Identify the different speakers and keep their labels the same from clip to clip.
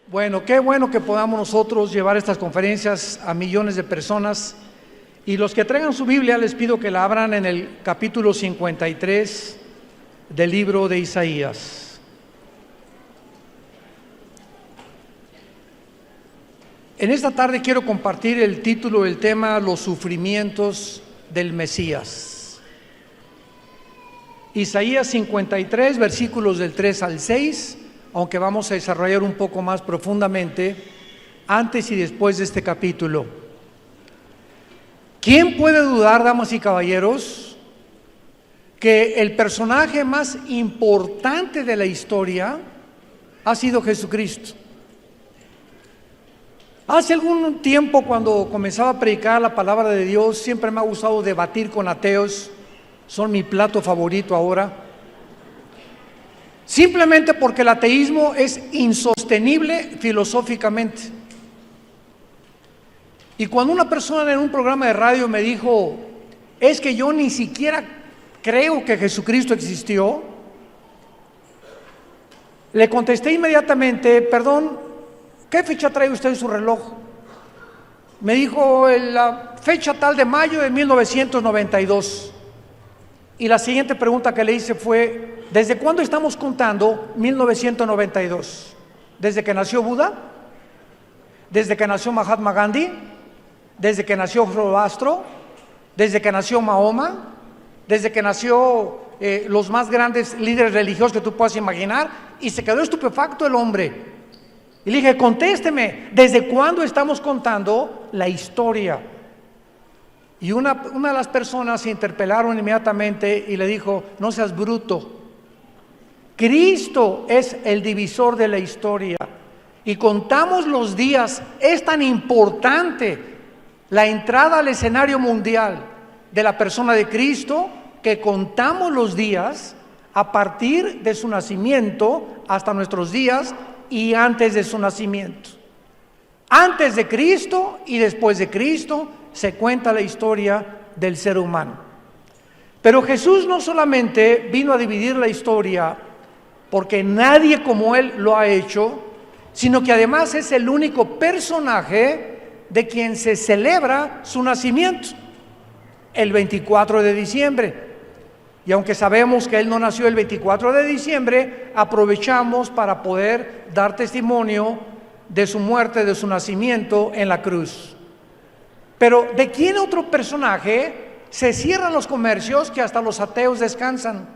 Speaker 1: Bueno, qué bueno que podamos nosotros llevar estas conferencias a millones de personas. Y los que traigan su Biblia, les pido que la abran en el capítulo 53 del libro de Isaías. En esta tarde quiero compartir el título del tema: los sufrimientos del Mesías. Isaías 53, versículos del 3 al 6, aunque vamos a desarrollar un poco más profundamente antes y después de este capítulo. ¿Quién puede dudar, damas y caballeros, que el personaje más importante de la historia ha sido Jesucristo? Hace algún tiempo, cuando comenzaba a predicar la palabra de Dios, siempre me ha gustado debatir con ateos. Son mi plato favorito ahora. Simplemente porque el ateísmo es insostenible filosóficamente. Y cuando una persona en un programa de radio me dijo: es que yo ni siquiera creo que Jesucristo existió, le contesté inmediatamente: perdón, ¿qué fecha trae usted en su reloj? Me dijo: la fecha tal de mayo de 1992. Y la siguiente pregunta que le hice fue: ¿desde cuándo estamos contando 1992? ¿Desde que nació Buda? ¿Desde que nació Mahatma Gandhi? ¿Desde que nació Zoroastro? ¿Desde que nació Mahoma? ¿Desde que nació los más grandes líderes religiosos que tú puedas imaginar? Y se quedó estupefacto el hombre. Y le dije: contésteme, ¿desde cuándo estamos contando la historia? Y una de las personas se interpelaron inmediatamente y le dijo: no seas bruto. Cristo es el divisor de la historia. Y contamos los días. Es tan importante la entrada al escenario mundial de la persona de Cristo, que contamos los días a partir de su nacimiento hasta nuestros días y antes de su nacimiento. Antes de Cristo y después de Cristo se cuenta la historia del ser humano. Pero Jesús no solamente vino a dividir la historia porque nadie como Él lo ha hecho, sino que además es el único personaje de quien se celebra su nacimiento, el 24 de diciembre. Y aunque sabemos que Él no nació el 24 de diciembre, aprovechamos para poder dar testimonio de su muerte, de su nacimiento en la cruz. Pero ¿de quién otro personaje se cierran los comercios que hasta los ateos descansan?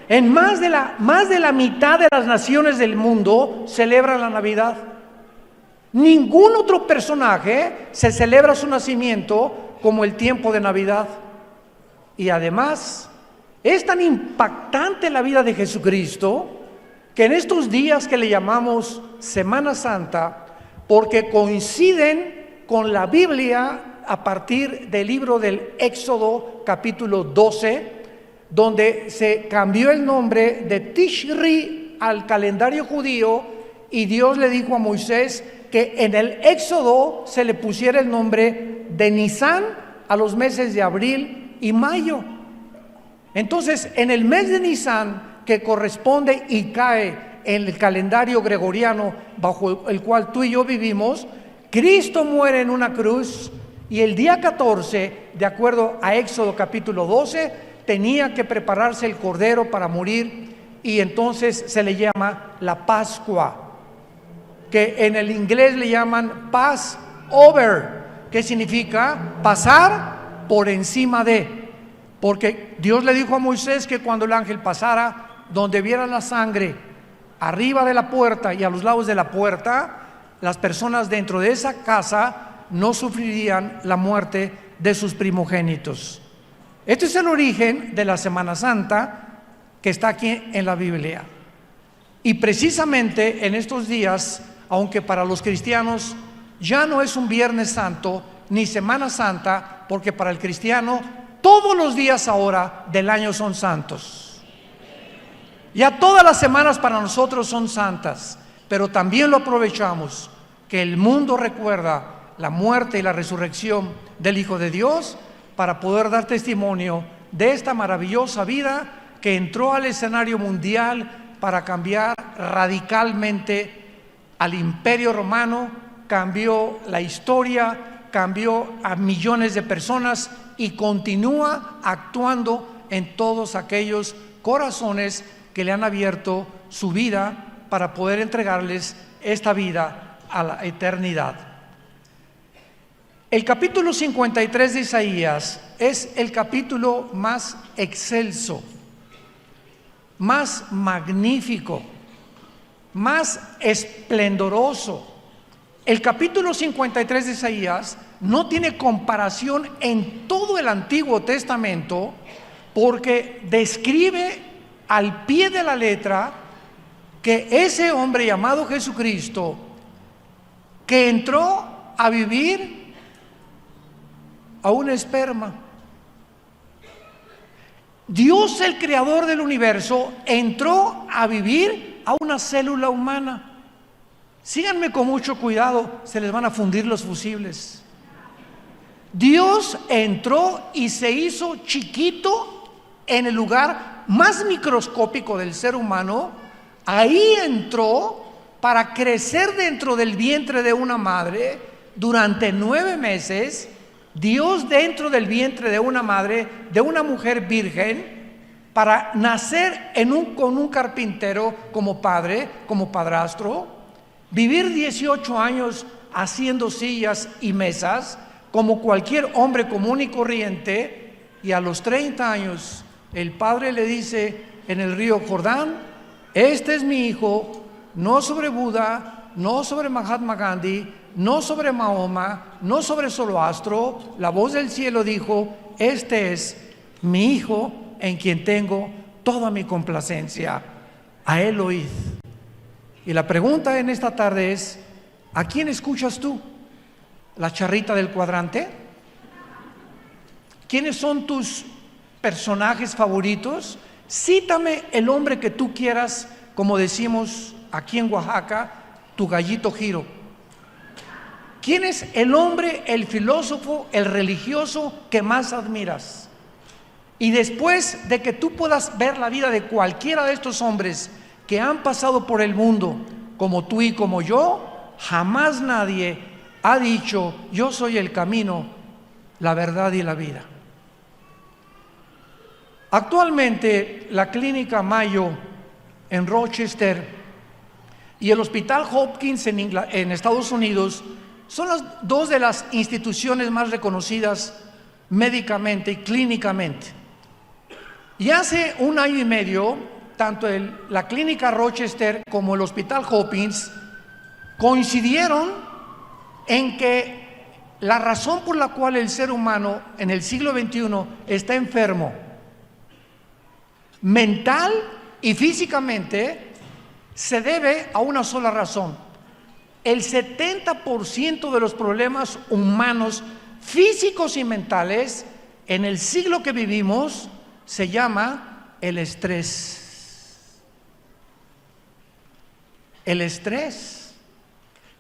Speaker 1: En más de la mitad de las naciones del mundo celebran la Navidad. Ningún otro personaje se celebra su nacimiento como el tiempo de Navidad. Y además es tan impactante la vida de Jesucristo que en estos días que le llamamos Semana Santa, porque coinciden con la Biblia a partir del libro del Éxodo capítulo 12, donde se cambió el nombre de Tishri al calendario judío, y Dios le dijo a Moisés que en el Éxodo se le pusiera el nombre de Nisán a los meses de abril y mayo. Entonces, en el mes de Nisán, que corresponde y cae en el calendario gregoriano bajo el cual tú y yo vivimos, Cristo muere en una cruz, y el día 14, de acuerdo a Éxodo capítulo 12, tenía que prepararse el cordero para morir, y entonces se le llama la Pascua, que en el inglés le llaman Passover, que significa pasar por encima de, porque Dios le dijo a Moisés que cuando el ángel pasara, donde viera la sangre arriba de la puerta y a los lados de la puerta, las personas dentro de esa casa no sufrirían la muerte de sus primogénitos. Este es el origen de la Semana Santa que está aquí en la Biblia. Y precisamente en estos días, aunque para los cristianos ya no es un Viernes Santo ni Semana Santa, porque para el cristiano todos los días ahora del año son santos. Ya todas las semanas para nosotros son santas, pero también lo aprovechamos que el mundo recuerda la muerte y la resurrección del Hijo de Dios, para poder dar testimonio de esta maravillosa vida que entró al escenario mundial para cambiar radicalmente al Imperio Romano, cambió la historia, cambió a millones de personas y continúa actuando en todos aquellos corazones que le han abierto su vida para poder entregarles esta vida a la eternidad. El capítulo 53 de Isaías es el capítulo más excelso, más magnífico, más esplendoroso. El capítulo 53 de Isaías no tiene comparación en todo el Antiguo Testamento, porque describe al pie de la letra que ese hombre llamado Jesucristo, que entró a vivir a un esperma, Dios, el creador del universo, entró a vivir a una célula humana. Síganme con mucho cuidado, se les van a fundir los fusibles. Dios entró y se hizo chiquito en el lugar más microscópico del ser humano. Ahí entró para crecer dentro del vientre de una madre durante 9 meses. Dios dentro del vientre de una madre, de una mujer virgen, para nacer con un carpintero como padre, como padrastro, vivir 18 años haciendo sillas y mesas como cualquier hombre común y corriente, y a los 30 años el padre le dice en el río Jordán: este es mi hijo, no sobre Buda, no sobre Mahatma Gandhi, no sobre Mahoma, no sobre Zoroastro. La voz del cielo dijo: este es mi hijo en quien tengo toda mi complacencia, a él oíd. Y la pregunta en esta tarde es: ¿a quién escuchas tú? ¿La charrita del cuadrante? ¿Quiénes son tus personajes favoritos? Cítame el hombre que tú quieras, como decimos aquí en Oaxaca, tu gallito Giro. ¿Quién es el hombre, el filósofo, el religioso que más admiras? Y después de que tú puedas ver la vida de cualquiera de estos hombres que han pasado por el mundo, como tú y como yo, jamás nadie ha dicho: yo soy el camino, la verdad y la vida. Actualmente la Clínica Mayo en Rochester y el Hospital Hopkins en Estados Unidos son las dos de las instituciones más reconocidas médicamente y clínicamente. Y hace 1 año y medio, tanto la Clínica Rochester como el Hospital Hopkins coincidieron en que la razón por la cual el ser humano en el siglo XXI está enfermo, mental y físicamente, se debe a una sola razón. El 70% de los problemas humanos físicos y mentales en el siglo que vivimos se llama el estrés. El estrés.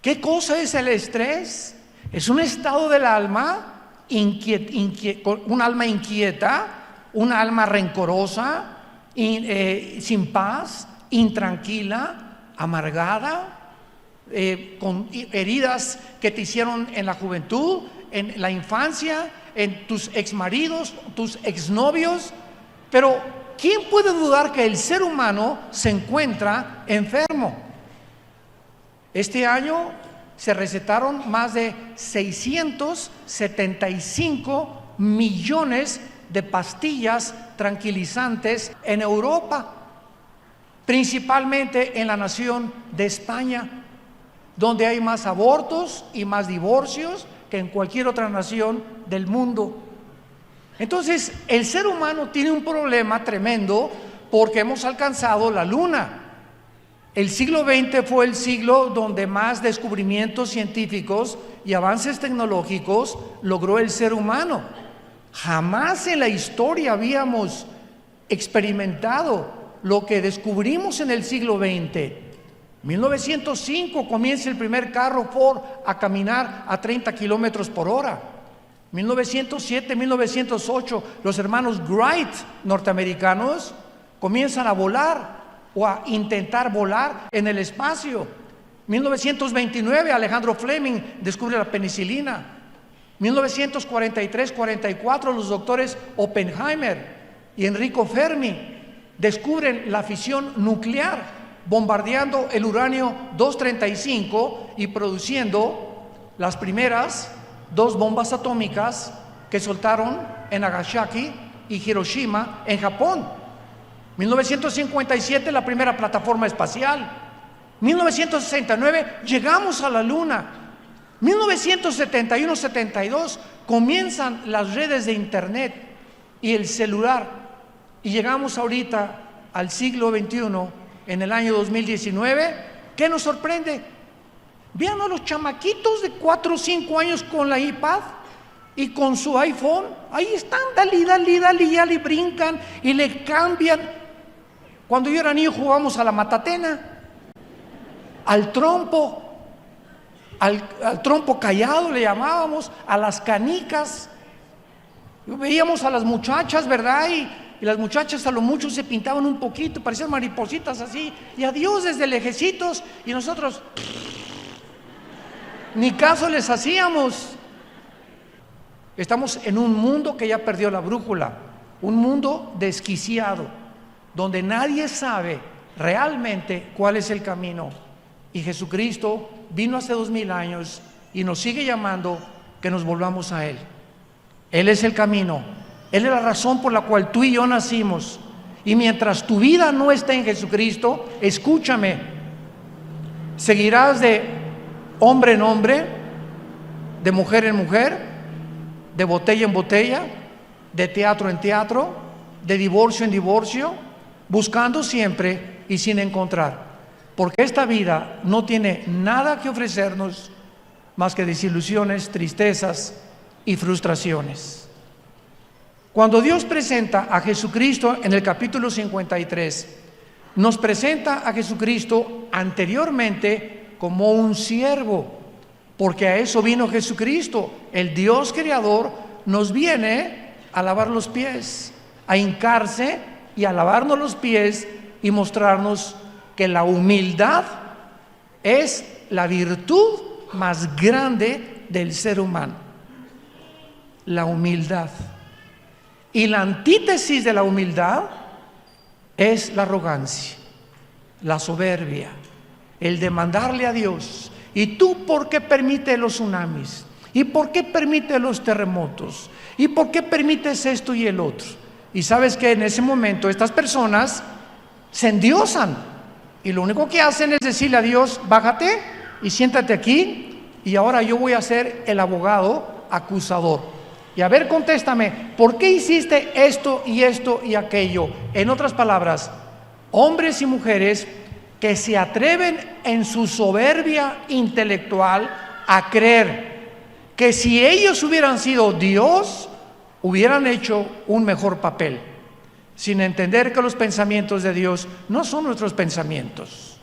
Speaker 1: ¿Qué cosa es el estrés? Es un estado del alma, un alma inquieta, un alma rencorosa, sin paz, intranquila, amargada, con heridas que te hicieron en la juventud, en la infancia, en tus exmaridos, tus exnovios. Pero ¿quién puede dudar que el ser humano se encuentra enfermo? Este año se recetaron más de 675 millones de pastillas tranquilizantes en Europa, principalmente en la nación de España, donde hay más abortos y más divorcios que en cualquier otra nación del mundo. Entonces, el ser humano tiene un problema tremendo porque hemos alcanzado la luna. El siglo XX fue el siglo donde más descubrimientos científicos y avances tecnológicos logró el ser humano. Jamás en la historia habíamos experimentado lo que descubrimos en el siglo XX. 1905 comienza el primer carro Ford a caminar a 30 kilómetros por hora. 1907, 1908, los hermanos Wright norteamericanos comienzan a volar. o a intentar volar en el espacio. 1929 Alejandro Fleming descubre la penicilina. 1943-44 los doctores Oppenheimer y Enrico Fermi descubren la fisión nuclear, bombardeando el uranio 235 y produciendo las primeras 2 bombas atómicas que soltaron en Nagasaki y Hiroshima en Japón. 1957 la primera plataforma espacial. 1969 llegamos a la Luna. 1971-72 comienzan las redes de internet y el celular, y llegamos ahorita al siglo XXI, en el año 2019. ¿Qué nos sorprende? Vean a los chamaquitos de 4 o 5 años con la iPad y con su iPhone. Ahí están, dale, ya le brincan y le cambian. Cuando yo era niño jugábamos a la matatena, al trompo, al trompo callado le llamábamos, a las canicas. Veíamos a las muchachas, ¿verdad? Y las muchachas a lo mucho se pintaban un poquito, parecían maripositas así, y adiós desde lejecitos, y nosotros ni caso les hacíamos. Estamos en un mundo que ya perdió la brújula, un mundo desquiciado, donde nadie sabe realmente cuál es el camino. Y Jesucristo vino hace 2000 años y nos sigue llamando que nos volvamos a Él. Él es el camino, Él es la razón por la cual tú y yo nacimos. Y mientras tu vida no esté en Jesucristo, escúchame, seguirás de hombre en hombre, de mujer en mujer, de botella en botella, de teatro en teatro, de divorcio en divorcio, buscando siempre y sin encontrar. Porque esta vida no tiene nada que ofrecernos más que desilusiones, tristezas y frustraciones. Cuando Dios presenta a Jesucristo en el capítulo 53, nos presenta a Jesucristo anteriormente como un siervo, porque a eso vino Jesucristo. El Dios creador nos viene a lavar los pies, a hincarse y a lavarnos los pies y mostrarnos que la humildad es la virtud más grande del ser humano. La humildad. Y la antítesis de la humildad es la arrogancia, la soberbia, el demandarle a Dios: ¿y tú por qué permites los tsunamis? ¿Y por qué permites los terremotos? ¿Y por qué permites esto y el otro? Y sabes que en ese momento estas personas se endiosan y lo único que hacen es decirle a Dios: bájate y siéntate aquí, y ahora yo voy a ser el abogado acusador. Y a ver, contéstame, ¿por qué hiciste esto y esto y aquello? En otras palabras, hombres y mujeres que se atreven en su soberbia intelectual a creer que si ellos hubieran sido Dios, hubieran hecho un mejor papel, sin entender que los pensamientos de Dios no son nuestros pensamientos,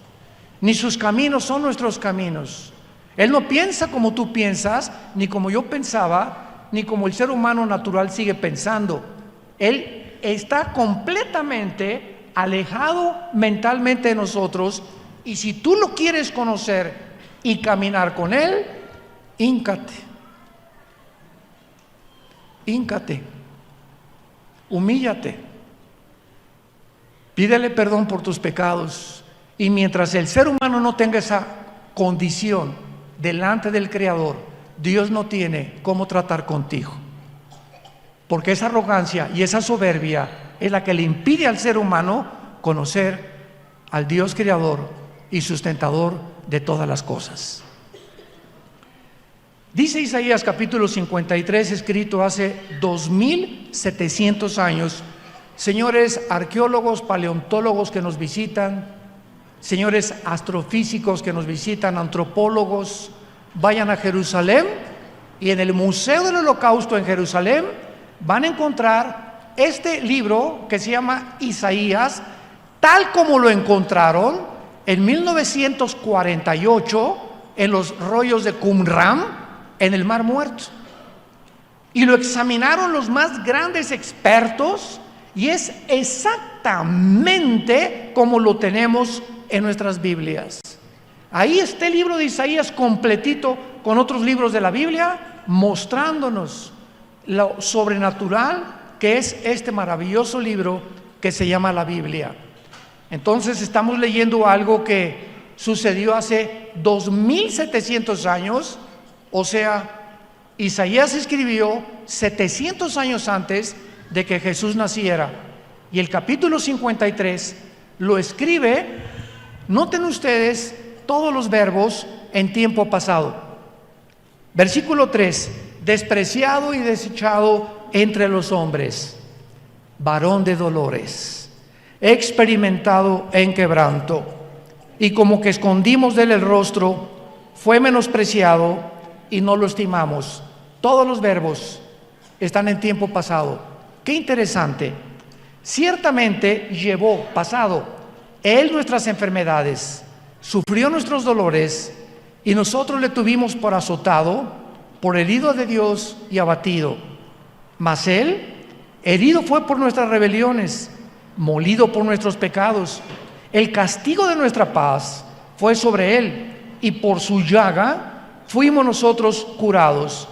Speaker 1: ni sus caminos son nuestros caminos. Él no piensa como tú piensas, ni como yo pensaba, ni como el ser humano natural sigue pensando. Él está completamente alejado mentalmente de nosotros, y si tú lo quieres conocer y caminar con Él, híncate, humíllate, pídele perdón por tus pecados. Y mientras el ser humano no tenga esa condición delante del Creador, Dios no tiene cómo tratar contigo, porque esa arrogancia y esa soberbia es la que le impide al ser humano conocer al Dios creador y sustentador de todas las cosas. Dice Isaías capítulo 53, escrito hace 2700 años. Señores arqueólogos, paleontólogos que nos visitan, señores astrofísicos que nos visitan, antropólogos, vayan a Jerusalén, y en el Museo del Holocausto en Jerusalén van a encontrar este libro que se llama Isaías, tal como lo encontraron en 1948 en los rollos de Qumran, en el Mar Muerto. Y lo examinaron los más grandes expertos Y es exactamente como lo tenemos en nuestras Biblias. Ahí está el libro de Isaías completito con otros libros de la Biblia, mostrándonos lo sobrenatural que es este maravilloso libro que se llama la Biblia. Entonces estamos leyendo algo que sucedió hace 2700 años, o sea, Isaías escribió 700 años antes de que Jesús naciera, y el capítulo 53 lo escribe, noten ustedes todos los verbos en tiempo pasado. Versículo 3: despreciado y desechado entre los hombres, varón de dolores, experimentado en quebranto, y como que escondimos de él el rostro, fue menospreciado y no lo estimamos. Todos los verbos están en tiempo pasado. Qué interesante. Ciertamente llevó, pasado, él nuestras enfermedades, sufrió nuestros dolores, y nosotros le tuvimos por azotado, por herido de Dios y abatido. Mas él, herido fue por nuestras rebeliones, molido por nuestros pecados. El castigo de nuestra paz fue sobre él, y por su llaga fuimos nosotros curados.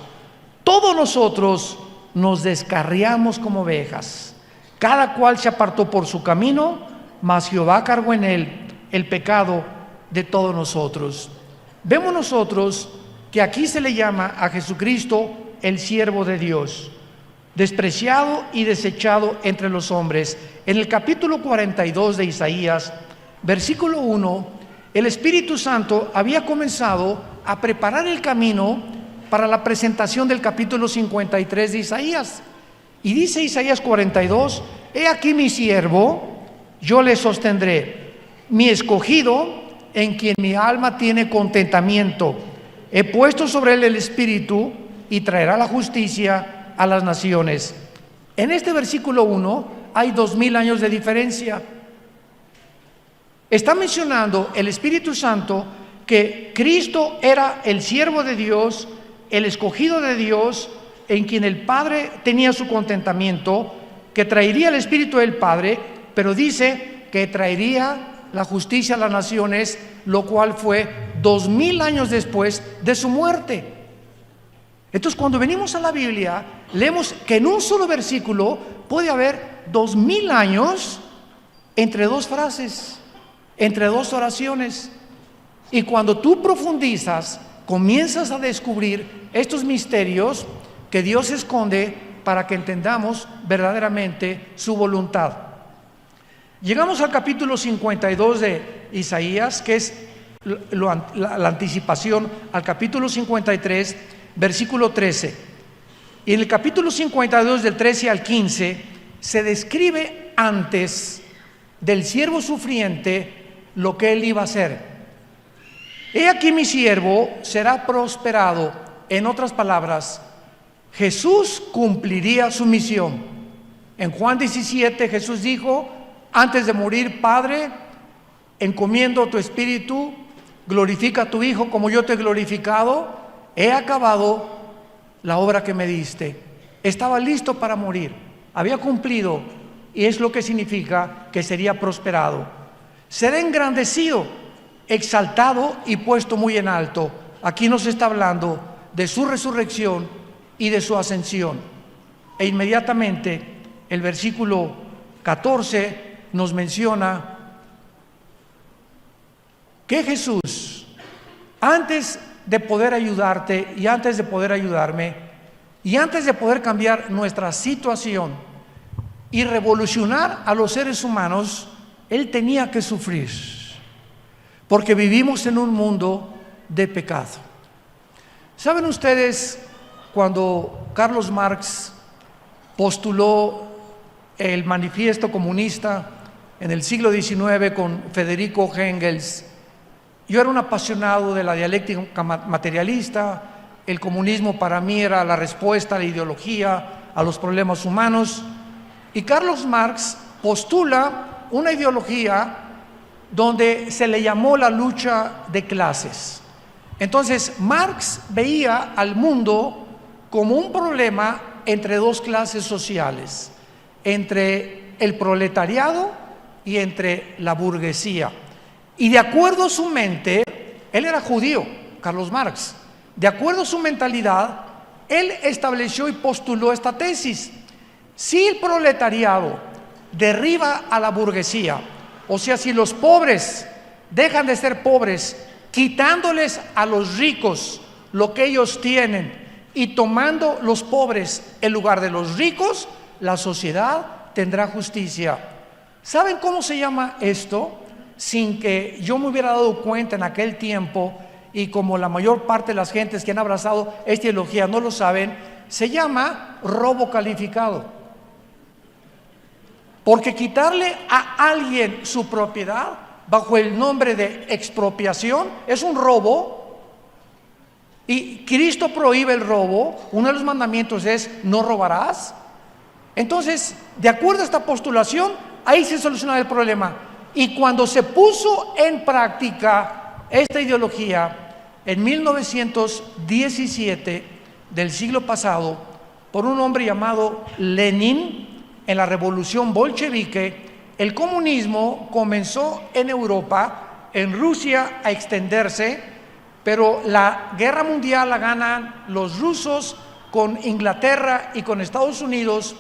Speaker 1: Todos nosotros nos descarriamos como ovejas, cada cual se apartó por su camino, mas Jehová cargó en él el pecado de todos nosotros. Vemos nosotros que aquí se le llama a Jesucristo el siervo de Dios, despreciado y desechado entre los hombres. En el capítulo 42 de Isaías, versículo 1, el Espíritu Santo había comenzado a preparar el camino para la presentación del capítulo 53 de Isaías. Y dice Isaías 42: he aquí mi siervo, yo le sostendré, mi escogido, en quien mi alma tiene contentamiento. He puesto sobre él el Espíritu, y traerá la justicia a las naciones. En este versículo 1 hay 2000 años de diferencia. Está mencionando el Espíritu Santo que Cristo era el siervo de Dios, el escogido de Dios, en quien el Padre tenía su contentamiento, que traería el Espíritu del Padre, pero dice que traería la justicia a las naciones, lo cual fue 2000 años después de su muerte. Entonces, cuando venimos a la Biblia, leemos que en un solo versículo puede haber 2000 años entre dos frases, entre dos oraciones. Y cuando tú profundizas, comienzas a descubrir estos misterios que Dios esconde para que entendamos verdaderamente su voluntad. Llegamos al capítulo 52 de Isaías, que es la anticipación al capítulo 53, versículo 13. Y en el capítulo 52, del 13 al 15, se describe antes del siervo sufriente lo que él iba a hacer. He aquí mi siervo será prosperado. En otras palabras, Jesús cumpliría su misión. En Juan 17 Jesús dijo, antes de morir: Padre, encomiendo tu espíritu, glorifica a tu Hijo como yo te he glorificado. He acabado la obra que me diste. Estaba listo para morir, había cumplido, y es lo que significa que sería prosperado. Será engrandecido, exaltado y puesto muy en alto. Aquí nos está hablando de su resurrección y de su ascensión. E inmediatamente el versículo 14 nos menciona que Jesús, antes de poder ayudarte y antes de poder ayudarme y antes de poder cambiar nuestra situación y revolucionar a los seres humanos, Él tenía que sufrir, porque vivimos en un mundo de pecado. ¿Saben ustedes cuando Carlos Marx postuló el manifiesto comunista en el siglo XIX con Federico Engels? Yo era un apasionado de la dialéctica materialista. El comunismo para mí era la respuesta a la ideología, a los problemas humanos. Y Carlos Marx postula una ideología donde se le llamó la lucha de clases. Entonces, Marx veía al mundo como un problema entre dos clases sociales, entre el proletariado y entre la burguesía. Y de acuerdo a su mente, él era judío, Carlos Marx, de acuerdo a su mentalidad, él estableció y postuló esta tesis: si el proletariado derriba a la burguesía, o sea, si los pobres dejan de ser pobres, quitándoles a los ricos lo que ellos tienen y tomando los pobres en lugar de los ricos, la sociedad tendrá justicia. ¿Saben cómo se llama esto? Sin que yo me hubiera dado cuenta en aquel tiempo, y como la mayor parte de las gentes que han abrazado esta ideología no lo saben, se llama robo calificado. Porque quitarle a alguien su propiedad bajo el nombre de expropiación es un robo. Y Cristo prohíbe el robo. Uno de los mandamientos es: no robarás. Entonces, de acuerdo a esta postulación, ahí se soluciona el problema. Y cuando se puso en práctica esta ideología en 1917 del siglo pasado, por un hombre llamado Lenin, en la revolución bolchevique, el comunismo comenzó en Europa, en Rusia, a extenderse, pero la guerra mundial la ganan los rusos con Inglaterra y con Estados Unidos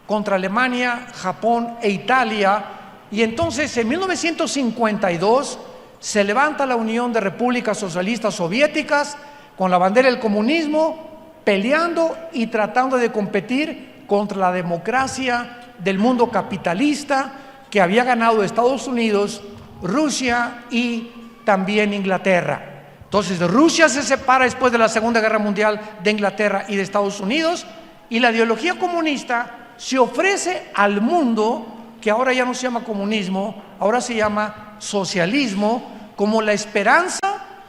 Speaker 1: contra Alemania, Japón e Italia. Y entonces en 1952 se levanta la Unión de Repúblicas Socialistas Soviéticas con la bandera del comunismo, peleando y tratando de competir contra la democracia del mundo capitalista que había ganado Estados Unidos, Rusia y también Inglaterra. Entonces Rusia se separa después de la Segunda Guerra Mundial de Inglaterra y de Estados Unidos, y la ideología comunista se ofrece al mundo, que ahora ya no se llama comunismo, ahora se llama socialismo, como la esperanza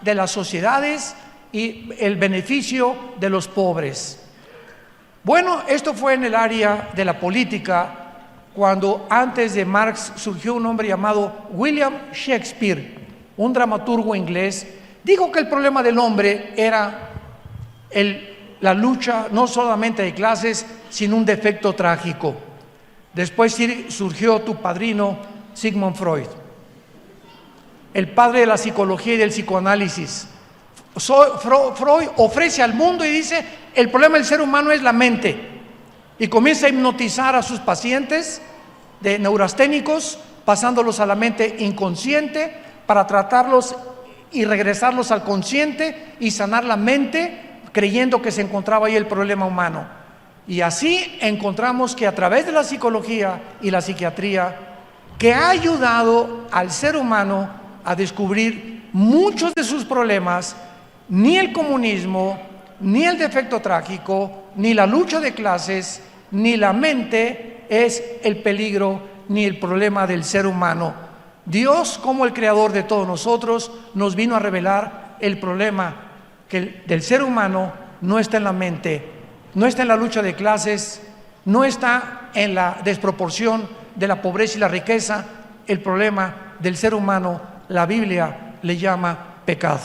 Speaker 1: de las sociedades y el beneficio de los pobres. Bueno, esto fue en el área de la política, cuando antes de Marx surgió un hombre llamado William Shakespeare, un dramaturgo inglés. Dijo que el problema del hombre era la lucha no solamente de clases, sino un defecto trágico. Después surgió tu padrino Sigmund Freud, el padre de la psicología y del psicoanálisis. Freud ofrece al mundo y dice: el problema del ser humano es la mente, y comienza a hipnotizar a sus pacientes de neurasténicos, pasándolos a la mente inconsciente para tratarlos y regresarlos al consciente y sanar la mente, creyendo que se encontraba ahí el problema humano. Y así encontramos que a través de la psicología y la psiquiatría, que ha ayudado al ser humano a descubrir muchos de sus problemas, ni el comunismo, ni el defecto trágico, ni la lucha de clases, ni la mente es el peligro ni el problema del ser humano. Dios, como el creador de todos nosotros, nos vino a revelar el problema del ser humano. No está en la mente, no está en la lucha de clases, no está en la desproporción de la pobreza y la riqueza. El problema del ser humano, la Biblia le llama pecado.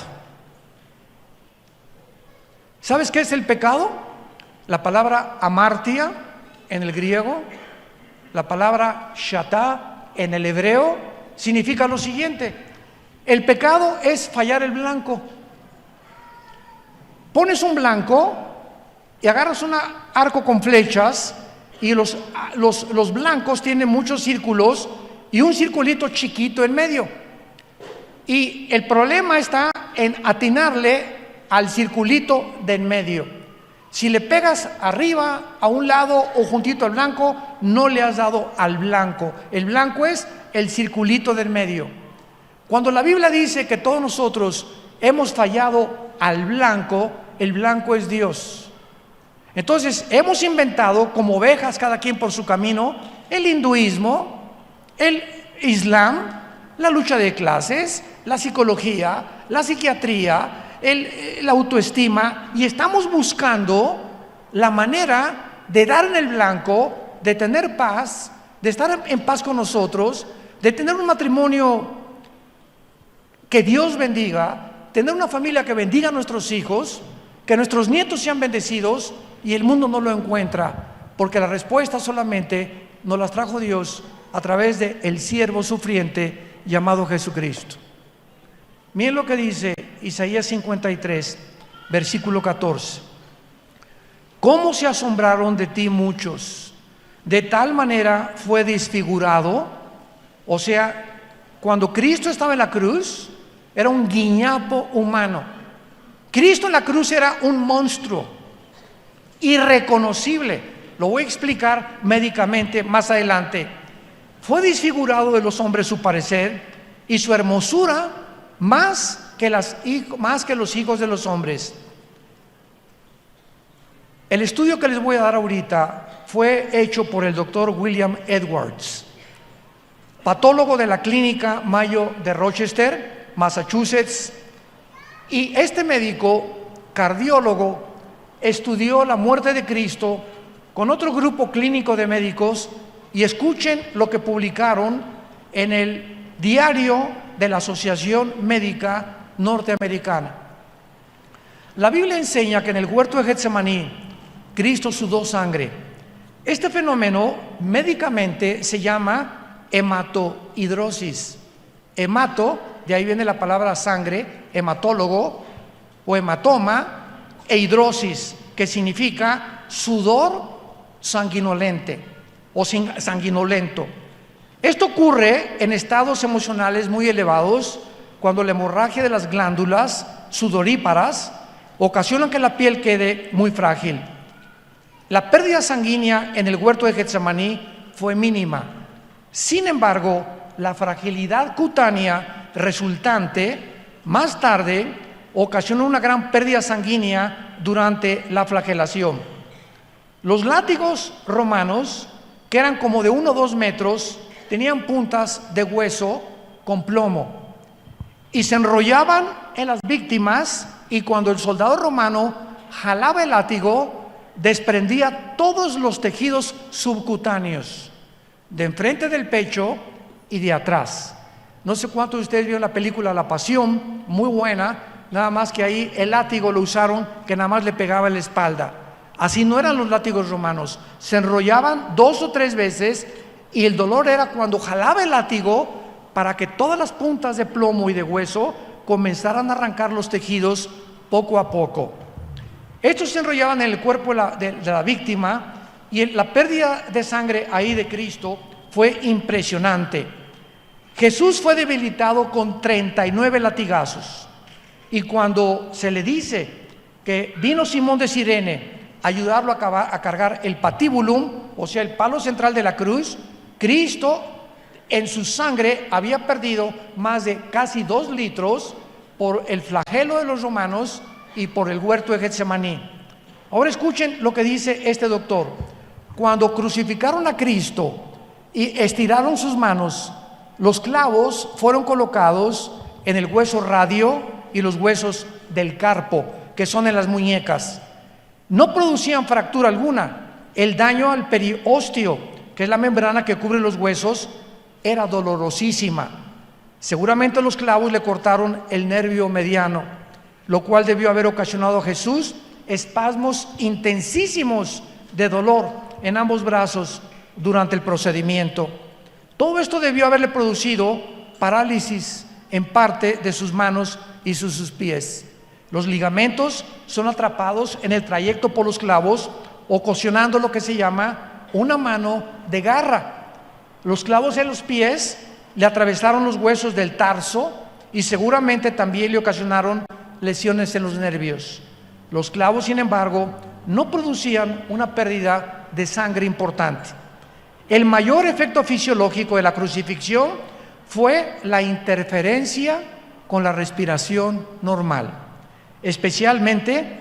Speaker 1: ¿Sabes qué es el pecado? La palabra amartia en el griego, la palabra shatá en el hebreo, significa lo siguiente: el pecado es fallar el blanco. Pones un blanco y agarras un arco con flechas, y los blancos tienen muchos círculos y un circulito chiquito en medio. Y el problema está en atinarle al circulito de en medio. Si le pegas arriba, a un lado o juntito al blanco, no le has dado al blanco. El blanco es el circulito del medio. Cuando la Biblia dice que todos nosotros hemos fallado al blanco, el blanco es Dios. Entonces hemos inventado como ovejas, cada quien por su camino, el hinduismo, el islam, la lucha de clases, la psicología, la psiquiatría, la autoestima, y estamos buscando la manera de dar en el blanco, de tener paz, de estar en paz con nosotros, de tener un matrimonio que Dios bendiga, tener una familia que bendiga a nuestros hijos, que nuestros nietos sean bendecidos, y el mundo no lo encuentra, porque la respuesta solamente nos las trajo Dios a través de el siervo sufriente llamado Jesucristo. Miren lo que dice Isaías 53, versículo 14. ¿Cómo se asombraron de ti muchos? De tal manera fue desfigurado. O sea, cuando Cristo estaba en la cruz, era un guiñapo humano. Cristo en la cruz era un monstruo, irreconocible. Lo voy a explicar médicamente más adelante. Fue desfigurado de los hombres su parecer, y su hermosura más que los hijos de los hombres. El estudio que les voy a dar ahorita fue hecho por el doctor William Edwards, patólogo de la clínica Mayo de Rochester, Massachusetts, y este médico cardiólogo estudió la muerte de Cristo con otro grupo clínico de médicos, y escuchen lo que publicaron en el diario de la Asociación Médica Norteamericana. La Biblia enseña que en el huerto de Getsemaní Cristo sudó sangre. Este fenómeno médicamente se llama hematohidrosis. Hemato, de ahí viene la palabra sangre, hematólogo o hematoma, e hidrosis, que significa sudor sanguinolente o sanguinolento. Esto ocurre en estados emocionales muy elevados, cuando la hemorragia de las glándulas sudoríparas ocasiona que la piel quede muy frágil. La pérdida sanguínea en el huerto de Getsemaní fue mínima. Sin embargo, la fragilidad cutánea resultante más tarde ocasionó una gran pérdida sanguínea durante la flagelación. Los látigos romanos, que eran como de 1 o 2 metros, tenían puntas de hueso con plomo y se enrollaban en las víctimas, y cuando el soldado romano jalaba el látigo, desprendía todos los tejidos subcutáneos, de enfrente del pecho y de atrás. No sé cuántos de ustedes vieron la película La Pasión, muy buena, nada más que ahí el látigo lo usaron que nada más le pegaba en la espalda. Así no eran los látigos romanos, se enrollaban 2 o 3 veces, y el dolor era cuando jalaba el látigo para que todas las puntas de plomo y de hueso comenzaran a arrancar los tejidos poco a poco. Estos se enrollaban en el cuerpo de la víctima, y la pérdida de sangre ahí de Cristo fue impresionante. Jesús fue debilitado con 39 latigazos, y cuando se le dice que vino Simón de Cirene a ayudarlo a cargar el patíbulum, o sea, el palo central de la cruz, Cristo en su sangre había perdido más de casi 2 litros por el flagelo de los romanos y por el huerto de Getsemaní. Ahora escuchen lo que dice este doctor. Cuando crucificaron a Cristo y estiraron sus manos, los clavos fueron colocados en el hueso radio y los huesos del carpo, que son en las muñecas. No producían fractura alguna. El daño al periósteo, que es la membrana que cubre los huesos, era dolorosísima. Seguramente los clavos le cortaron el nervio mediano, lo cual debió haber ocasionado a Jesús espasmos intensísimos de dolor en ambos brazos durante el procedimiento. Todo esto debió haberle producido parálisis en parte de sus manos y sus pies. Los ligamentos son atrapados en el trayecto por los clavos, ocasionando lo que se llama una mano de garra. Los clavos en los pies le atravesaron los huesos del tarso y seguramente también le ocasionaron lesiones en los nervios. Los clavos, sin embargo, no producían una pérdida de sangre importante. El mayor efecto fisiológico de la crucifixión fue la interferencia con la respiración normal. Especialmente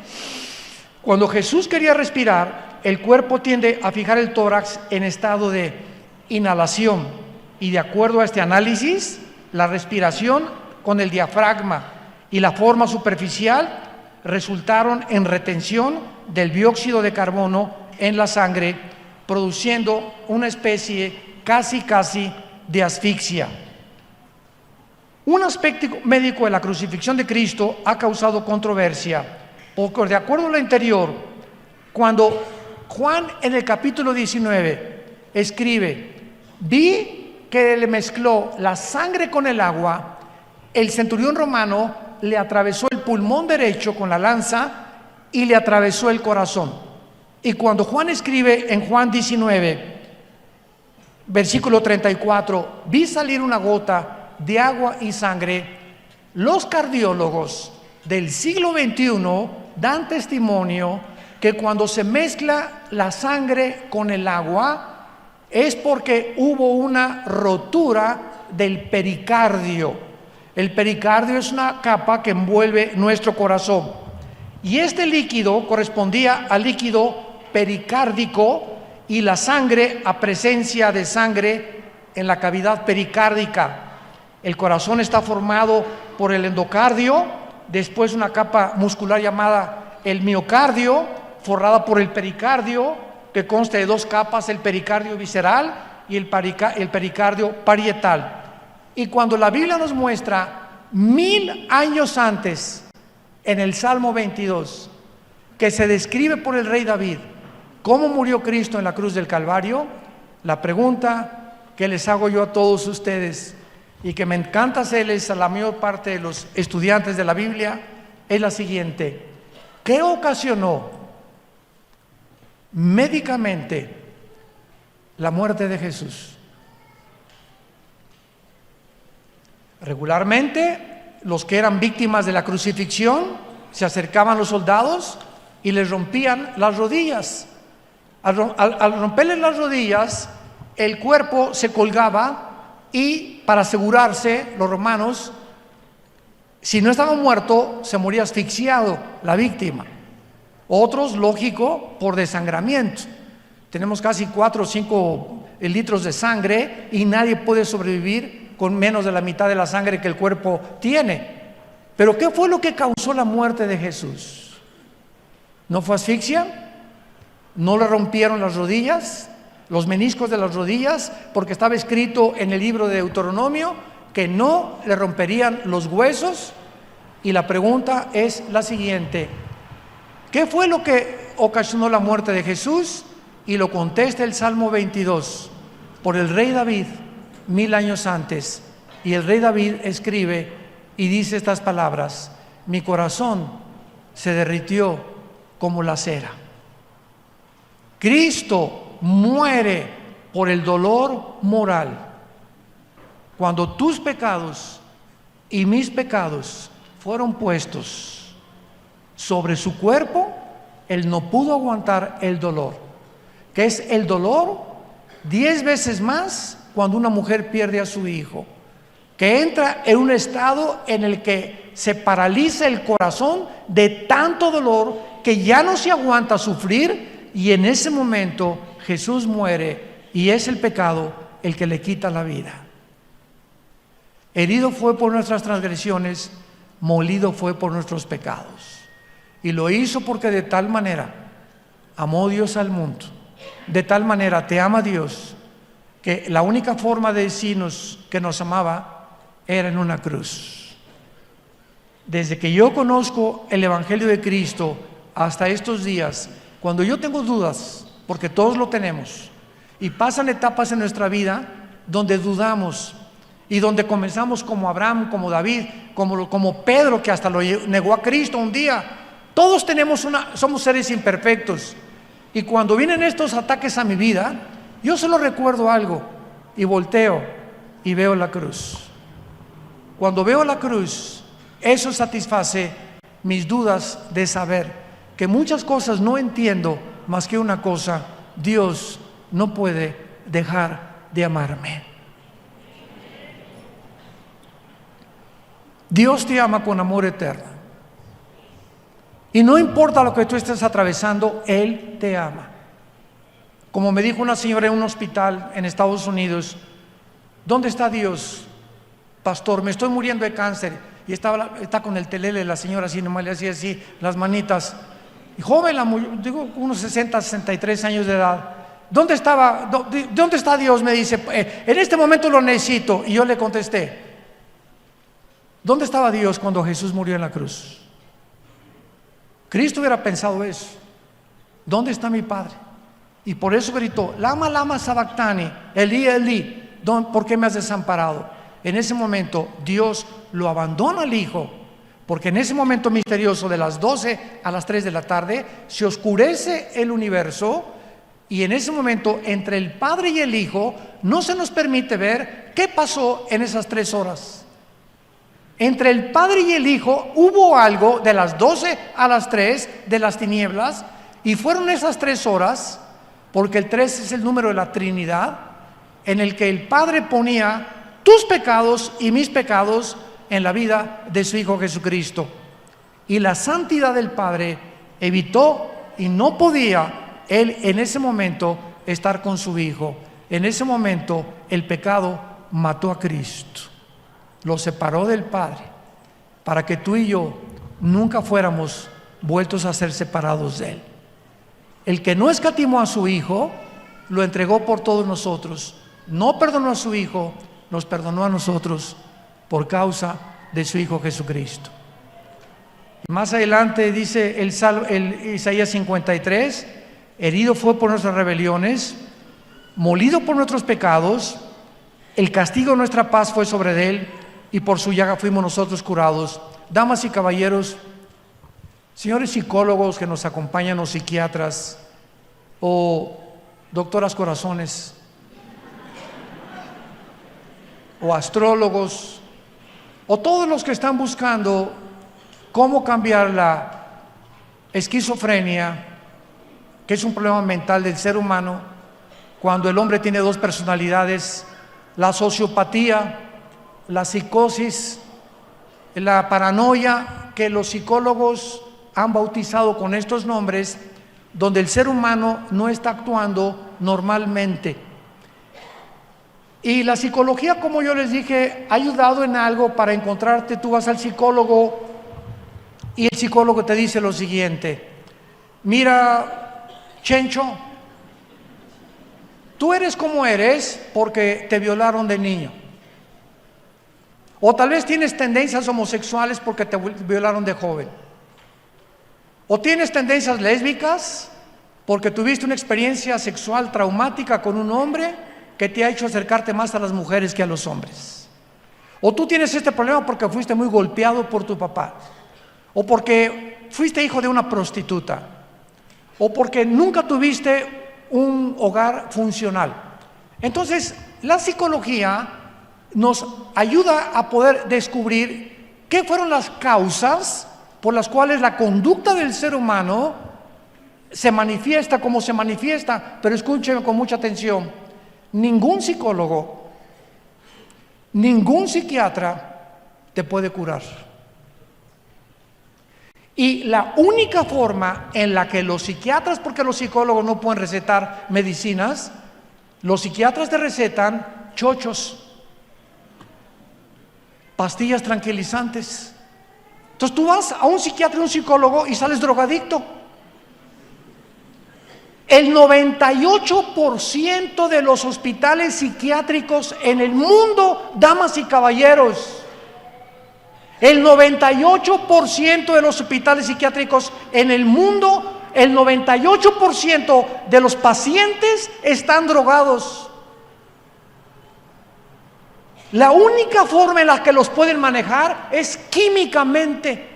Speaker 1: cuando Jesús quería respirar, el cuerpo tiende a fijar el tórax en estado de inhalación, y de acuerdo a este análisis, la respiración con el diafragma y la forma superficial resultaron en retención del dióxido de carbono en la sangre, produciendo una especie casi de asfixia. Un aspecto médico de la crucifixión de Cristo ha causado controversia, porque de acuerdo a lo anterior, cuando Juan en el capítulo 19 escribe: vi que le mezcló la sangre con el agua, el centurión romano le atravesó el pulmón derecho con la lanza y le atravesó el corazón. Y cuando Juan escribe en Juan 19, versículo 34, vi salir una gota de agua y sangre, los cardiólogos del siglo XXI dan testimonio que cuando se mezcla la sangre con el agua es porque hubo una rotura del pericardio. El pericardio es una capa que envuelve nuestro corazón, y este líquido correspondía al líquido pericárdico, y la sangre a presencia de sangre en la cavidad pericárdica. El corazón está formado por el endocardio, después una capa muscular llamada el miocardio, forrada por el pericardio, que consta de dos capas, el pericardio visceral y el pericardio parietal. Y cuando la Biblia nos muestra 1000 años antes, en el Salmo 22, que se describe por el rey David cómo murió Cristo en la cruz del Calvario, la pregunta que les hago yo a todos ustedes, y que me encanta hacerles a la mayor parte de los estudiantes de la Biblia, es la siguiente: ¿qué ocasionó médicamente la muerte de Jesús? Regularmente, los que eran víctimas de la crucifixión se acercaban a los soldados y les rompían las rodillas. Al romperles las rodillas, el cuerpo se colgaba, y para asegurarse, los romanos, si no estaba muerto, se moría asfixiado la víctima. Otros, lógico, por desangramiento. Tenemos casi 4 o 5 litros de sangre y nadie puede sobrevivir con menos de la mitad de la sangre que el cuerpo tiene. Pero ¿qué fue lo que causó la muerte de Jesús? ¿No fue asfixia? ¿No le rompieron las rodillas, los meniscos de las rodillas? Porque estaba escrito en el libro de Deuteronomio que no le romperían los huesos. Y la pregunta es la siguiente: ¿qué fue lo que ocasionó la muerte de Jesús? Y lo contesta el Salmo 22 por el rey David 1000 años antes. Y el rey David escribe y dice estas palabras: mi corazón se derritió como la cera. Cristo muere por el dolor moral. Cuando tus pecados y mis pecados fueron puestos sobre su cuerpo, Él no pudo aguantar el dolor, que es el dolor 10 veces más cuando una mujer pierde a su hijo, que entra en un estado en el que se paraliza el corazón de tanto dolor que ya no se aguanta sufrir, y en ese momento Jesús muere, y es el pecado el que le quita la vida. Herido fue por nuestras transgresiones, molido fue por nuestros pecados. Y lo hizo porque de tal manera amó Dios al mundo, de tal manera te ama Dios, que la única forma de decirnos que nos amaba era en una cruz. Desde que yo conozco el Evangelio de Cristo hasta estos días, cuando yo tengo dudas, porque todos lo tenemos, y pasan etapas en nuestra vida donde dudamos, y donde comenzamos como Abraham, como David, como Pedro, que hasta lo negó a Cristo un día. Todos somos seres imperfectos, y cuando vienen estos ataques a mi vida, yo solo recuerdo algo, y volteo y veo la cruz. Cuando veo la cruz, eso satisface mis dudas de saber que muchas cosas no entiendo, más que una cosa: Dios no puede dejar de amarme. Dios te ama con amor eterno, y no importa lo que tú estés atravesando, Él te ama. Como me dijo una señora en un hospital en Estados Unidos: ¿dónde está Dios, pastor? Me estoy muriendo de cáncer. Y está con el telele la señora así, nomás le hacía así las manitas. Y joven, digo, unos 60, 63 años de edad. ¿Dónde está Dios? Me dice, en este momento lo necesito. Y yo le contesté: ¿dónde estaba Dios cuando Jesús murió en la cruz? Cristo hubiera pensado eso: ¿dónde está mi Padre? Y por eso gritó, lama, lama sabactani, Elí, Elí, ¿por qué me has desamparado? En ese momento Dios lo abandona al Hijo, porque en ese momento misterioso de las 12 a las 3 de la tarde se oscurece el universo, y en ese momento entre el Padre y el Hijo no se nos permite ver qué pasó en esas 3 horas. Entre el Padre y el Hijo hubo algo de las 12 a las 3 de las tinieblas, y fueron esas 3 horas, porque el 3 es el número de la Trinidad, en el que el Padre ponía tus pecados y mis pecados en la vida de su Hijo Jesucristo. Y la santidad del Padre evitó, y no podía Él en ese momento estar con su Hijo. En ese momento el pecado mató a Cristo, lo separó del Padre, para que tú y yo nunca fuéramos vueltos a ser separados de Él. El que no escatimó a su Hijo, lo entregó por todos nosotros. No perdonó a su Hijo, nos perdonó a nosotros por causa de su Hijo Jesucristo. Más adelante dice el Isaías 53, herido fue por nuestras rebeliones, molido por nuestros pecados, el castigo de nuestra paz fue sobre él, y por su llaga fuimos nosotros curados. Damas y caballeros, señores psicólogos que nos acompañan, o psiquiatras, o doctoras corazones, o astrólogos, o todos los que están buscando cómo cambiar la esquizofrenia, que es un problema mental del ser humano, cuando el hombre tiene 2 personalidades, la sociopatía, la psicosis, la paranoia, que los psicólogos han bautizado con estos nombres, donde el ser humano no está actuando normalmente. Y la psicología, como yo les dije, ha ayudado en algo para encontrarte. Tú vas al psicólogo y el psicólogo te dice lo siguiente: mira, Chencho, tú eres como eres porque te violaron de niño. O tal vez tienes tendencias homosexuales porque te violaron de joven. O tienes tendencias lésbicas porque tuviste una experiencia sexual traumática con un hombre que te ha hecho acercarte más a las mujeres que a los hombres. O tú tienes este problema porque fuiste muy golpeado por tu papá. O porque fuiste hijo de una prostituta. O porque nunca tuviste un hogar funcional. Entonces, la psicología nos ayuda a poder descubrir qué fueron las causas por las cuales la conducta del ser humano se manifiesta como se manifiesta. Pero escúcheme con mucha atención: ningún psicólogo, ningún psiquiatra te puede curar. Y la única forma en la que los psiquiatras, porque los psicólogos no pueden recetar medicinas, los psiquiatras te recetan chochos, pastillas tranquilizantes. Entonces tú vas a un psiquiatra y un psicólogo y sales drogadicto. El 98% de los hospitales psiquiátricos en el mundo, damas y caballeros, el 98% de los hospitales psiquiátricos en el mundo, el 98% de los pacientes están drogados. La única forma en la que los pueden manejar es químicamente.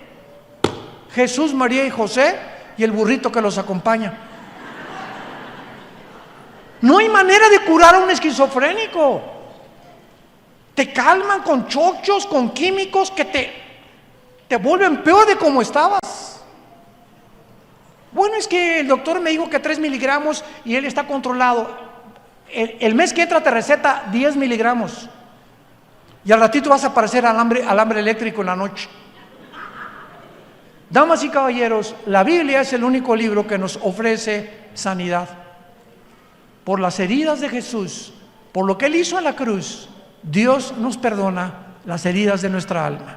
Speaker 1: Jesús, María y José y el burrito que los acompaña. No hay manera de curar a un esquizofrénico. Te calman con chochos, con químicos que te vuelven peor de como estabas. Bueno, es que el doctor me dijo que 3 miligramos y él está controlado. El mes que entra te receta 10 miligramos. Y al ratito vas a aparecer alambre eléctrico en la noche. Damas y caballeros, la Biblia es el único libro que nos ofrece sanidad. Por las heridas de Jesús, por lo que Él hizo en la cruz, Dios nos perdona las heridas de nuestra alma.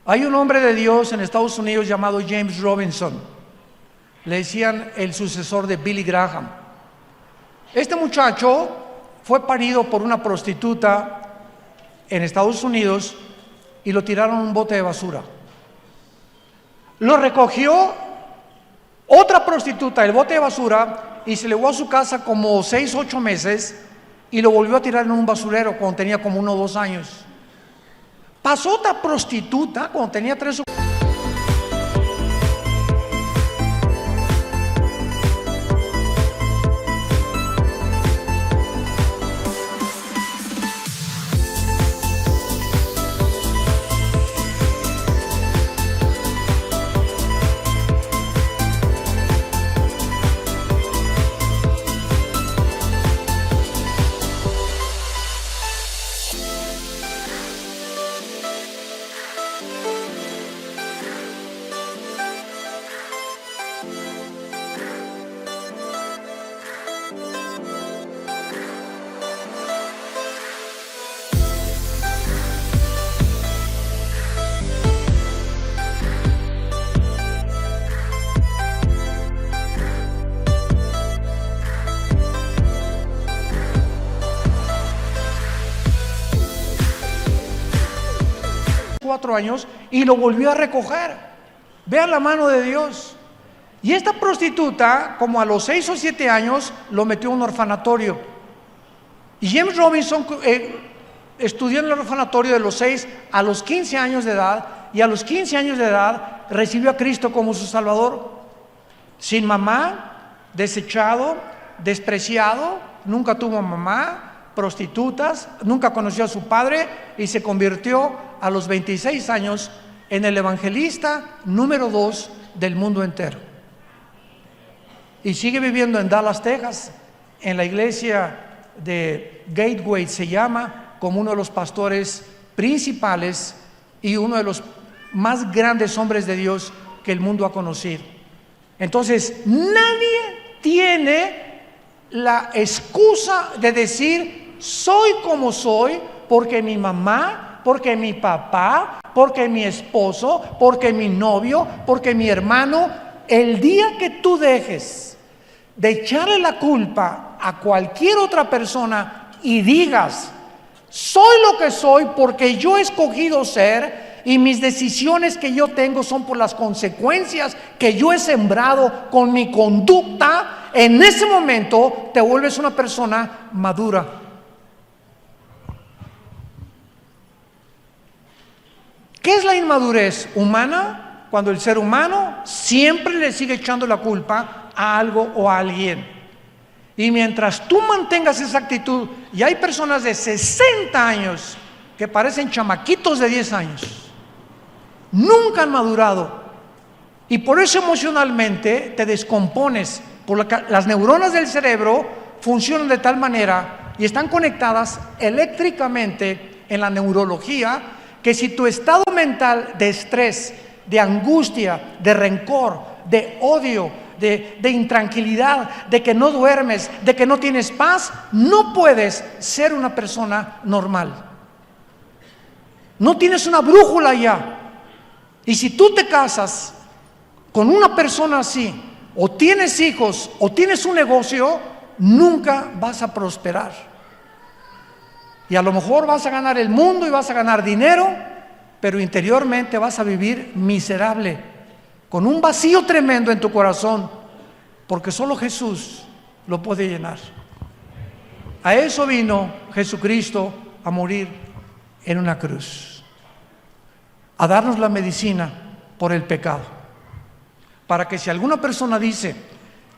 Speaker 1: Hay un hombre de Dios en Estados Unidos llamado James Robinson. Le decían el sucesor de Billy Graham. Este muchacho fue parido por una prostituta en Estados Unidos y lo tiraron en un bote de basura. Lo recogió otra prostituta, el bote de basura, y se llevó a su casa como 6, 8 meses y lo volvió a tirar en un basurero cuando tenía como 1 o 2 años. Pasó otra prostituta cuando tenía 3 o 4 años y lo volvió a recoger. Vean la mano de Dios. Y esta prostituta, como a los 6 o 7 años, lo metió en un orfanatorio. Y James Robinson estudió en el orfanatorio de los 6 a los 15 años de edad, y a los 15 años de edad recibió a Cristo como su Salvador. Sin mamá, desechado, despreciado, nunca tuvo mamá, prostitutas, nunca conoció a su padre y se convirtió a los 26 años en el evangelista número 2 del mundo entero. Y sigue viviendo en Dallas, Texas, en la iglesia de Gateway se llama, como uno de los pastores principales y uno de los más grandes hombres de Dios que el mundo ha conocido. Entonces, nadie tiene la excusa de decir, soy como soy, porque mi mamá, porque mi papá, porque mi esposo, porque mi novio, porque mi hermano. El día que tú dejes de echarle la culpa a cualquier otra persona y digas, soy lo que soy porque yo he escogido ser y mis decisiones que yo tengo son por las consecuencias que yo he sembrado con mi conducta, en ese momento te vuelves una persona madura. ¿Qué es la inmadurez humana? Cuando el ser humano siempre le sigue echando la culpa a algo o a alguien. Y mientras tú mantengas esa actitud, y hay personas de 60 años que parecen chamaquitos de 10 años, nunca han madurado. Y por eso emocionalmente te descompones. Las neuronas del cerebro funcionan de tal manera y están conectadas eléctricamente en la neurología, que si tu estado mental de estrés, de angustia, de rencor, de odio, de intranquilidad, de que no duermes, de que no tienes paz, no puedes ser una persona normal. No tienes una brújula ya. Y si tú te casas con una persona así, o tienes hijos, o tienes un negocio, nunca vas a prosperar. Y a lo mejor vas a ganar el mundo y vas a ganar dinero, pero interiormente vas a vivir miserable, con un vacío tremendo en tu corazón, porque solo Jesús lo puede llenar. A eso vino Jesucristo, a morir en una cruz, a darnos la medicina por el pecado, para que si alguna persona dice,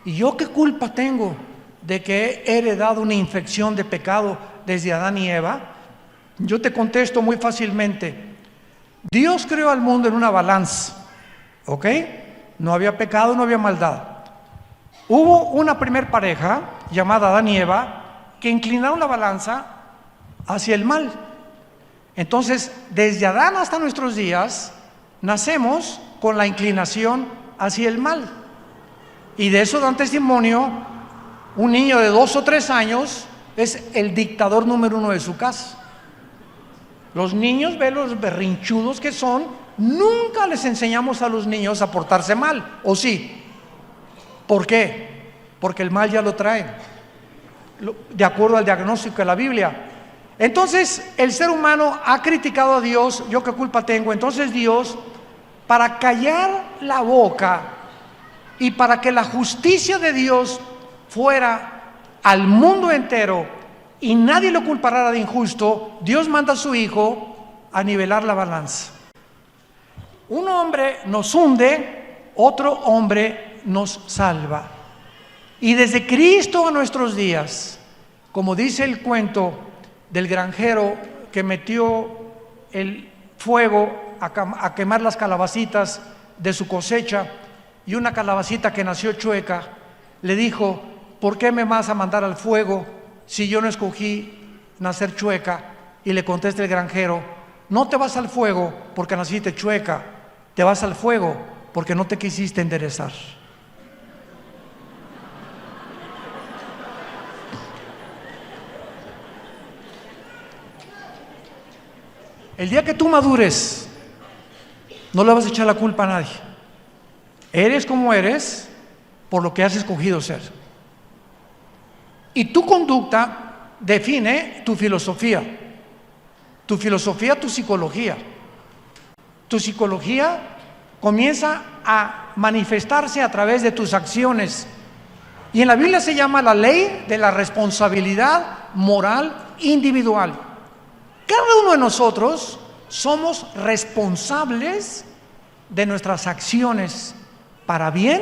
Speaker 1: ¿y yo qué culpa tengo de que he heredado una infección de pecado desde Adán y Eva? Yo te contesto muy fácilmente. Dios creó al mundo en una balanza, ¿ok? No había pecado, no había maldad. Hubo una primer pareja llamada Adán y Eva que inclinaron la balanza hacia el mal. Entonces, desde Adán hasta nuestros días, nacemos con la inclinación hacia el mal. Y de eso dan testimonio un niño de 2 o 3 años. Es el dictador número 1 de su casa. Los niños, ven los berrinchudos que son, nunca les enseñamos a los niños a portarse mal, ¿o sí? ¿Por qué? Porque el mal ya lo traen, de acuerdo al diagnóstico de la Biblia. Entonces, el ser humano ha criticado a Dios. ¿Yo qué culpa tengo? Entonces Dios, para callar la boca y para que la justicia de Dios fuera al mundo entero y nadie lo culpará de injusto, Dios manda a su Hijo a nivelar la balanza. Un hombre nos hunde, otro hombre nos salva. Y desde Cristo a nuestros días, como dice el cuento del granjero que metió el fuego a quemar las calabacitas de su cosecha, y una calabacita que nació chueca, le dijo: ¿por qué me vas a mandar al fuego si yo no escogí nacer chueca? Y le contesta el granjero: no te vas al fuego porque naciste chueca, te vas al fuego porque no te quisiste enderezar. El día que tú madures, no le vas a echar la culpa a nadie. Eres como eres por lo que has escogido ser. Y tu conducta define tu filosofía. Tu filosofía, tu psicología. Tu psicología comienza a manifestarse a través de tus acciones. Y en la Biblia se llama la ley de la responsabilidad moral individual. Cada uno de nosotros somos responsables de nuestras acciones, para bien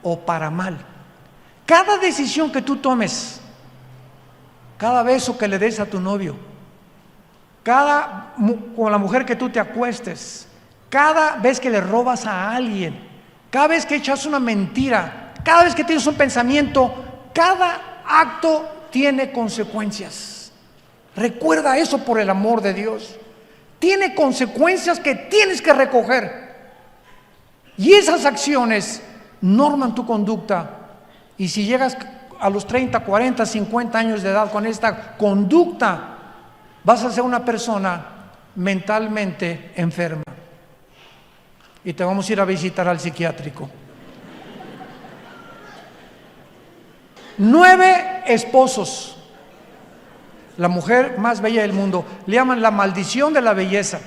Speaker 1: o para mal. Cada decisión que tú tomes, cada beso que le des a tu novio, con la mujer que tú te acuestes, cada vez que le robas a alguien, cada vez que echas una mentira, cada vez que tienes un pensamiento, cada acto tiene consecuencias. Recuerda eso, por el amor de Dios. Tiene consecuencias que tienes que recoger. Y esas acciones norman tu conducta. Y si llegas a los 30, 40, 50 años de edad con esta conducta, vas a ser una persona mentalmente enferma. Y te vamos a ir a visitar al psiquiátrico. 9 esposos. La mujer más bella del mundo. Le llaman la maldición de la belleza.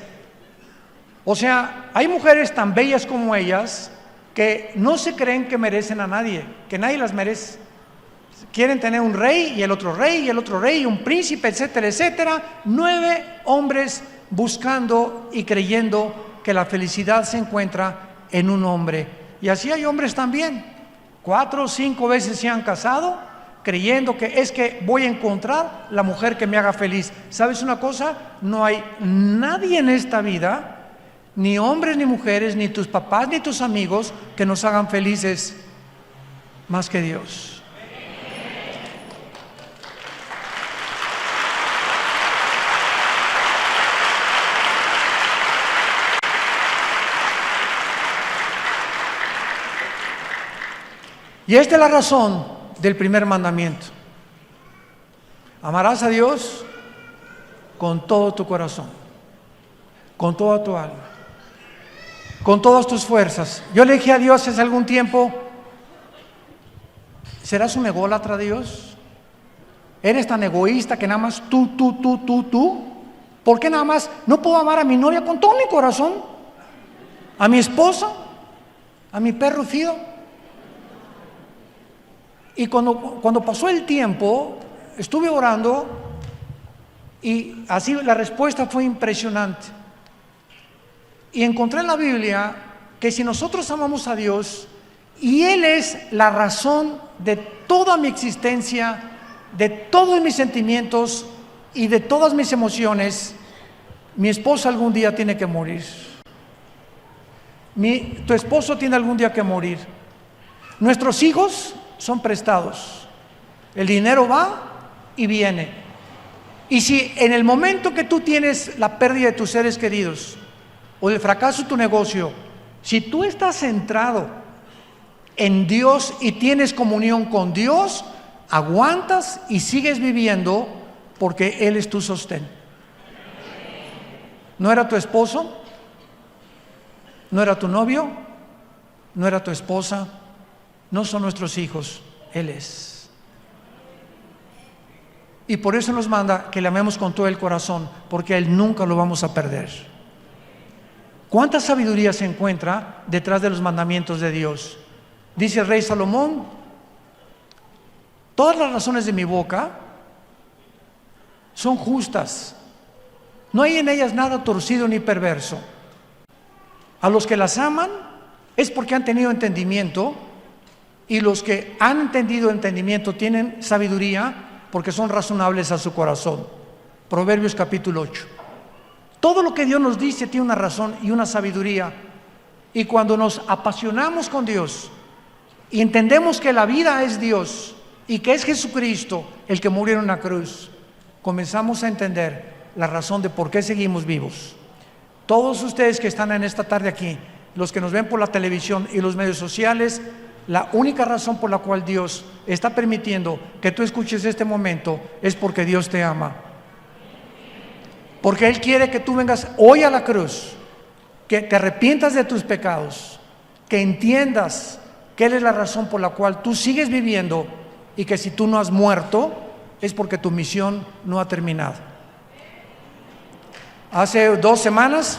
Speaker 1: O sea, hay mujeres tan bellas como ellas que no se creen que merecen a nadie, que nadie las merece. Quieren tener un rey y el otro rey y el otro rey y un príncipe, etcétera, etcétera. 9 hombres buscando y creyendo que la felicidad se encuentra en un hombre. Y así hay hombres también. 4 o 5 veces se han casado creyendo que es que voy a encontrar la mujer que me haga feliz. ¿Sabes una cosa? No hay nadie en esta vida, ni hombres ni mujeres, ni tus papás ni tus amigos, que nos hagan felices más que Dios. Y esta es la razón del primer mandamiento. Amarás a Dios con todo tu corazón, con toda tu alma, con todas tus fuerzas. Yo le dije a Dios hace algún tiempo: ¿serás un ególatra, Dios? ¿Eres tan egoísta que nada más tú? ¿Por qué nada más no puedo amar a mi novia con todo mi corazón? ¿A mi esposa? ¿A mi perro Fido? Y cuando pasó el tiempo, estuve orando y así la respuesta fue impresionante. Y encontré en la Biblia que si nosotros amamos a Dios y Él es la razón de toda mi existencia, de todos mis sentimientos y de todas mis emociones, mi esposa algún día tiene que morir. Tu esposo tiene algún día que morir. Nuestros hijos son prestados. El dinero va y viene. Y si en el momento que tú tienes la pérdida de tus seres queridos o el fracaso de tu negocio, si tú estás centrado en Dios y tienes comunión con Dios, aguantas y sigues viviendo porque Él es tu sostén. ¿No era tu esposo? ¿No era tu novio? ¿No era tu esposa? No son nuestros hijos, Él es. Y por eso nos manda que le amemos con todo el corazón, porque a Él nunca lo vamos a perder. ¿Cuánta sabiduría se encuentra detrás de los mandamientos de Dios? Dice el rey Salomón: todas las razones de mi boca son justas. No hay en ellas nada torcido ni perverso. A los que las aman es porque han tenido entendimiento, y los que han entendido entendimiento tienen sabiduría porque son razonables a su corazón. Proverbios capítulo 8. Todo lo que Dios nos dice tiene una razón y una sabiduría. Y cuando nos apasionamos con Dios y entendemos que la vida es Dios y que es Jesucristo el que murió en una cruz, comenzamos a entender la razón de por qué seguimos vivos. Todos ustedes que están en esta tarde aquí, los que nos ven por la televisión y los medios sociales, la única razón por la cual Dios está permitiendo que tú escuches este momento es porque Dios te ama. Porque Él quiere que tú vengas hoy a la cruz, que te arrepientas de tus pecados, que entiendas que Él es la razón por la cual tú sigues viviendo, y que si tú no has muerto es porque tu misión no ha terminado. Hace 2 semanas,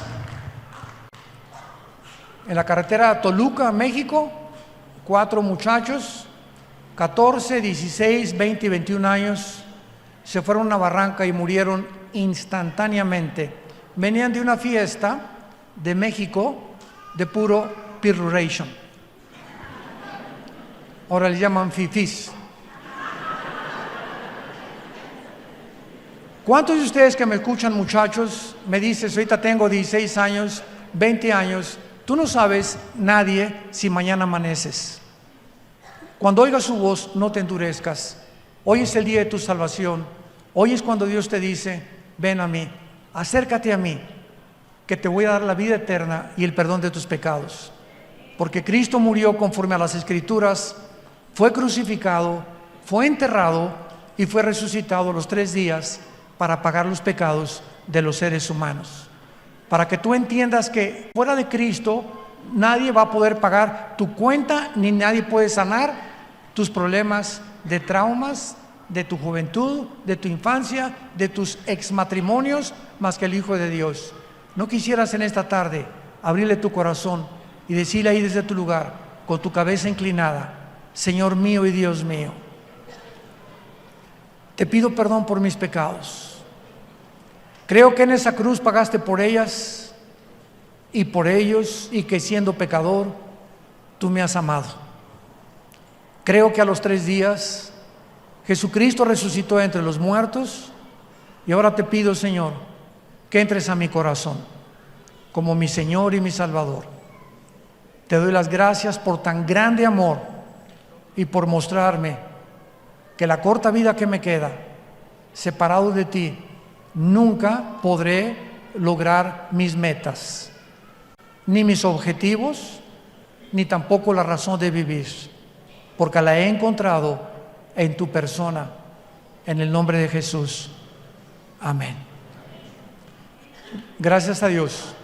Speaker 1: en la carretera Toluca, México, 4 muchachos, 14, 16, 20 y 21 años, se fueron a una barranca y murieron instantáneamente. Venían de una fiesta de México de puro piruration. Ahora le llaman fifís. ¿Cuántos de ustedes que me escuchan, muchachos, me dices, ahorita tengo 16 años, 20 años, tú no sabes nadie si mañana amaneces? Cuando oigas su voz, no te endurezcas. Hoy es el día de tu salvación. Hoy es cuando Dios te dice, ven a mí, acércate a mí, que te voy a dar la vida eterna y el perdón de tus pecados. Porque Cristo murió conforme a las Escrituras, fue crucificado, fue enterrado y fue resucitado los 3 días para pagar los pecados de los seres humanos. Para que tú entiendas que fuera de Cristo nadie va a poder pagar tu cuenta, ni nadie puede sanar tus problemas de traumas, de tu juventud, de tu infancia, de tus exmatrimonios, más que el Hijo de Dios. ¿No quisieras en esta tarde abrirle tu corazón y decirle ahí desde tu lugar, con tu cabeza inclinada, Señor mío y Dios mío, te pido perdón por mis pecados. Creo que en esa cruz pagaste por ellas y por ellos, y que siendo pecador, tú me has amado. Creo que a los 3 días Jesucristo resucitó entre los muertos, y ahora te pido, Señor, que entres a mi corazón como mi Señor y mi Salvador. Te doy las gracias por tan grande amor y por mostrarme que la corta vida que me queda, separado de ti, nunca podré lograr mis metas, ni mis objetivos, ni tampoco la razón de vivir, porque la he encontrado en tu persona, en el nombre de Jesús. Amén. Gracias a Dios.